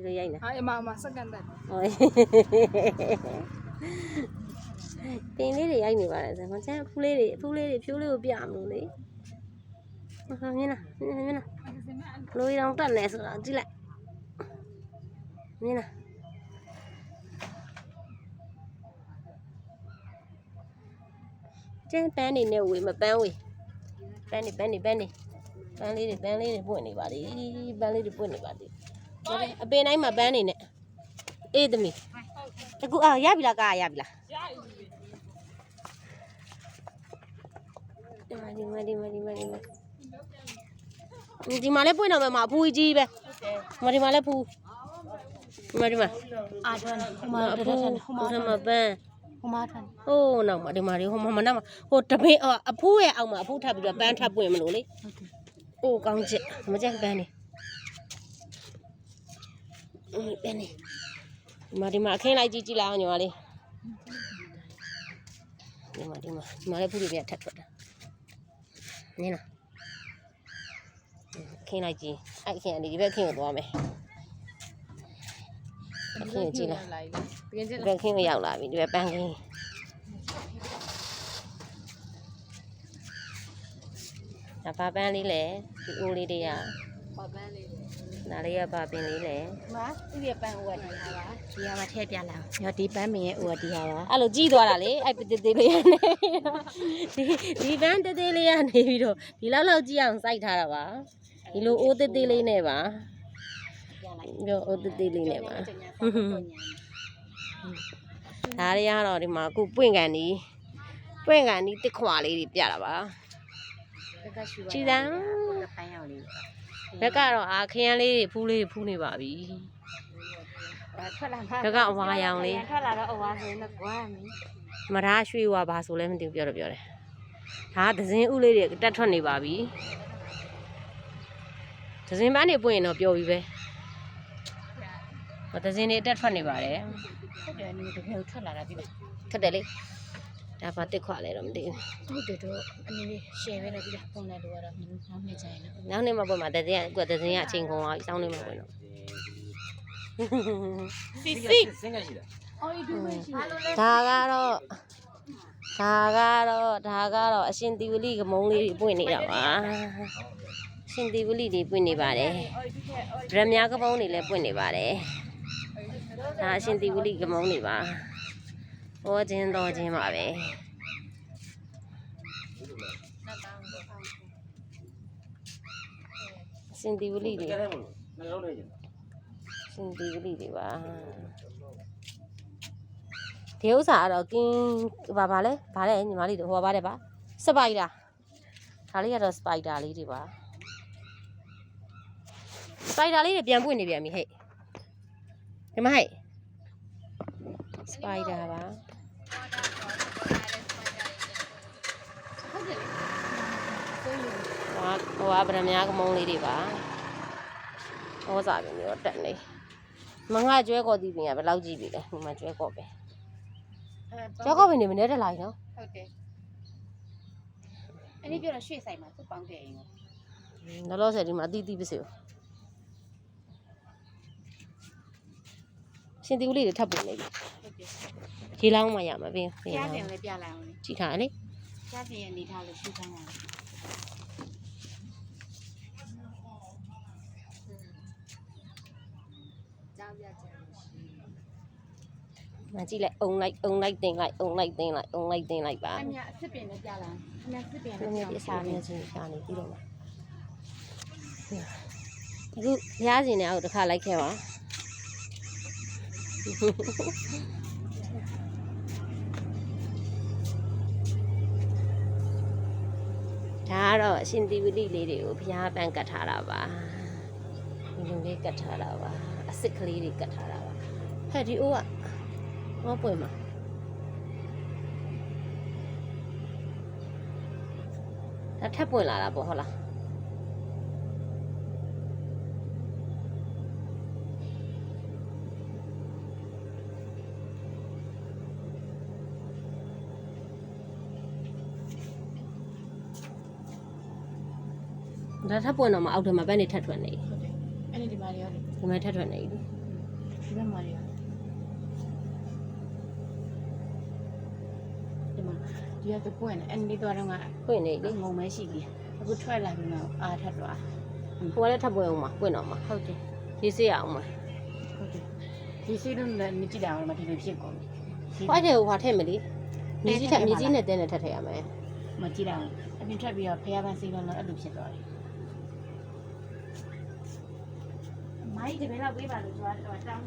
ဆိုရိုက်နေအမစက္ကန့်တက်တင်းလေးတွေရိုက်နေပါတယ်ဆိုတော့ကျန်ဖူးလေးတွေဖြိုးလေးကိုပြမလို့လေဟာမြင်လားလိုရအောင်တက်နေဆိုတော့ကြည့်လိုက်မြင်လားကျန်ပန်းနေနဲ့ဝေမပန်းဝေပန်းလေးတွေပွင့်နေပါလေပန်းလေးတွေပွင့်နေပါလေအပင်တိုင်းမှာပန်းနေနဲ့အေးသမီးတကူရပြီလားကားရပြီလားဒီမှာလည်းပွင့်တော့မှာအဖူကြီးပဲဒီမှာလည်းဖူဒီမှာအာထွန်းဟိုမှာပန်းဟိုမှာထွန်းဟိုနောက်မှာဒီမှာဟိုမှာနောက်မှာဟိုတပင်းအဖူရဲ့အောက်မှာအဖူထပ်ပြီးတော့ပန်းထပ်ပွင့်မလို့လေအိုးကောင်းချက်မကြက်ပန်းနေပန်းနေဒီမှာအခင်းလိုက်ကြည့်လိုက်အောင်ညီမလေးဒီမှာလည်းဖူတွေပြထပ်ထွက်တာနင်းလားခင်းလိုက်ကြည့်အဲ့ခင်းအနေဒီဘက်ခင်းကိုသွားမယ်ခင်းကြည့်လားဒီဘက်ခင်းကိုရောက်လာပြီဒီဘက်ပန်းခင်းဒါပါပန်းလေးလေဒီအိုးလေးတွေကပါပန်းလေးဒါလေးကပါပင်လေးလေဒီပန်းဦးကဒီဟာပါဒီဟာမှာထည့်ပြလာရောဒီပန်းမင်းရဲ့ဦးကဒီဟာပါအဲ့လိုကြီးသွားတာလေအဲ့တေးသေးလေးကနေဒီပန်းတေးသေးလေးကနေပြီးတော့ဒီလောက်ကြီးအောင်စိုက်ထားတာပါဒီလိုအိုးတေးလေးနဲ့ပါပြောအိုးတေးလေးနဲ့ပါဒါတွေကတော့ဒီမှာအခုပွင့်ကန်ဒီတစ်ခွာလေးတွေပြတာပါကြည်စမ်းပိုင်းရောက်လေးဘက်ကတော့ခရမ်းလေးတွေဖူးနေပါပြီထွက်လာဘက်ကအဝါရောင်လေးထွက်လာတော့အဝါဆိုရင်တော့ကွာမထားရွှေဝါဘာဆိုလဲမသိဘူးပြောတယ်ဒါကဒဇင်းဥလေးတွေတက်ထွက်နေပါပြီဒဇင်းပန်းတွေပွင့်ရင်တော့ပျော်ပြီပဲဒဇင်းတွေတက်ထွက်နေပါတယ်ဟုတ်တယ်နေတကယ်ထွက်လာတာပြီထက်တယ်လေဒါပါတစ်ခွလဲတော့မသိဘူးဟုတ်တယ်တော့အနေနဲ့ share ပဲပြီးတော့ပုံနဲ့လိုရတော့နောက်နေ့ကျရင်နောက်နေ့မှပွင့်မှာဒဇင်းကအချိန်ကုန်အောင်စောင်းနေမှာပွင့်တော့စီစင်ကရှိတာအော်ဒီလိုရှိဒါကတော့အရှင်သီဝလိကမုံလေးတွေပွင့်နေတာပါအရှင်သီဝလိတွေပွင့်နေပါတယ်ဗရမ ्या ကမုံတွေလည်းပွင့်နေပါတယ်ဒါအရှင်သီဝလိကမုံတွေပါဟောခြင်းတော်ခြင်းပါပဲအရှင်သီဝလိတွေရှင်သီဝလိတွေပါဒီဥစ္စာကတော့ကင်းဘာလဲညီမလေးတို့ဟိုပါတယ်ပါစပိုက်တာဒါလေးကတော့စပိုက်တာလေးတွေပါစပိုက်တာလေးတွေပြန်ပွင့်နေပြန်ပြီဟဲ့ဒီမှာဟဲ့စပိုက်တာပါဟိုဗရမ ्या ကမုံလေးတွေပါဟောစားပြီတော့တက်နေမငါကျွဲကော်တီးပင်ကဘယ်လောက်ကြည့်ပြီလဲဒီမှာကျွဲကော်ပဲကျောက်ကောက်ပင်နေမနေတက်လာရင်နော်ဟုတ်တယ်အဲ့ဒီပြောတော့ရွှေ့ဆိုင်မှာသူ့ပေါင်းတဲ့အိမ်ကိုလောဆယ်ဒီမှာအတီးတီးပစေရှင်တီဦးလေးတွေထပ်ပုံနေပြီဟုတ်တယ်ရေလောင်းမှရမှာပြင်ကြားပြင်လည်းပြလိုက်အောင်လေကြည့်ထားလေကြားပြင်ရဲ့အနေထားလို့ရှင်းထားတာကြောင်းပြကြမကြည့်လိုက်အုံလိုက်တင်လိုက်ပါအမြအစ်စ်ပင်နဲ့ပြလာအမြအစ်စ်ပင်နဲ့ပြစားနေချင်းရှာနေပြီးတော့မှာအခုရစင်နေအောင်တစ်ခါလိုက်ခဲ့ပါဒါကတော့အရှင်သီဝလိလေးတွေကိုဘုရားပန်းကတ်ထားတာပါဒီလိုလေးကတ်ထားတာပါအစ်စ်ကလေးတွေကတ်ထားတာပါဟဲ့ဒီအိုးကဟောပွင့်မှာဒါထပ်ပွင့်လာတာပေါ့ဟုတ်လားဒါထပ်ပွင့်တော့မှအောက်ထပ်မှာဘယ်နေထပ်ထွက်နေဟုတ်တယ်အဲ့ဒီဒီမှာရောဒီမှာထပ်ထွက်နေပြီ ဒီဘက်မှာရဒီမှာဒီကပွင့်အဲ့ဒီတော့က ပွင့်နေလေ ငုံမဲရှိပြီအခုထွက်လာပြီးတော့အားထက်သွား ဟိုကလည်းထပ်ပွင့်အောင်မှာပွင့်တော့မှာ ဟုတ်တယ် ရေးစေးရအောင်မှာ ဟုတ်တယ်ဒီစီးလုံးနဲ့မြကြည့်တာတော့မဒီလိုဖြစ်ကုန်ပြီ ဟိုက်တယ်ဟိုဟာထည့်မလေးမြေကြီးထက်မြေကြီးနဲ့တင်းနဲ့ထပ်ထည့်ရမယ် မကြည့်တာအပြင်ထွက်ပြီးတော့ဖះပန်းစီးလုံးတော့အဲ့လိုဖြစ်သွားတယ်မိုင်းဒီဘယ်တော့ပေးပါလို့ဆိုတော့တောင်း